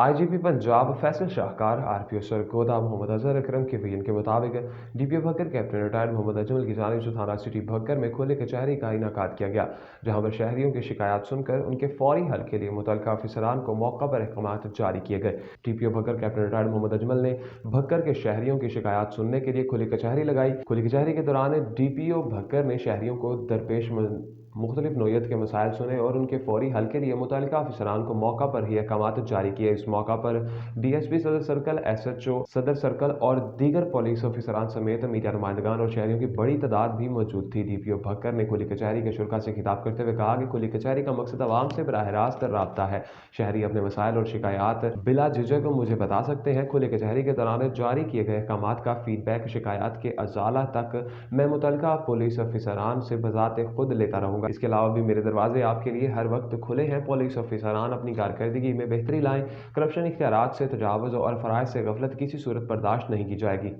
IGP Punjab Faisal शाहकार, RPO Sargodha Mohammad Azhar अकरम के बयान के मुताबिक DPO Bhakkar captain retired Mohammad Ajmal की जानिब से थाना सिटी भक्कर में खुले कचहरी का इनेकाद किया गया, जहां पर शहरियों की शिकायत सुनकर उनके फौरी हल के लिए मुतल्लिका अफसरान को मौका पर अहकाम जारी किए गए। DPO Bhakkar captain retired Mohammad Ajmal ने भक्कर के शहरियों की शिकायत सुनने के लिए खुली कचहरी लगाई। खुली कचहरी के दौरान डीपीओ भक्कर ने शहरियों को दरपेश मुख्तलिफ नौयत के मसाइल सुने और उनके फौरी हल के लिए मुतल्लिका अफसरान को मौका पर ही अहकाम जारी किए। इस मौका पर डीएसपी सदर सर्कल, एसएचओ सदर सर्कल और दीगर पुलिस अफसरान समेत मीडिया नुमाइंदगान और शहरियों की बड़ी तादाद भी मौजूद थी। डीपीओ भक्कर ने खुली कचहरी के शुरा से खिताब करते हुए कहा कि खुली कचहरी का मकसद आवाम से बराह रास्त रब्ता है। शहरी अपने मसाइल और शिकायत बिला झिझक मुझे बता सकते हैं। खुली कचहरी के दौरान जारी किए गए अहकाम का फीडबैक शिकायत के अजाला तक मैं मुतल्लिका पुलिस अफसरान से बजाते खुद लेता रहूंगा। इसके अलावा भी मेरे दरवाजे आपके लिए हर वक्त खुले हैं। पुलिस अफसरान अपनी कारकर्दगी में बेहतरी लाएं। करप्शन, इख्तियारात से तजावुज़ और फराइज़ से गफलत किसी सूरत बर्दाश्त नहीं की जाएगी।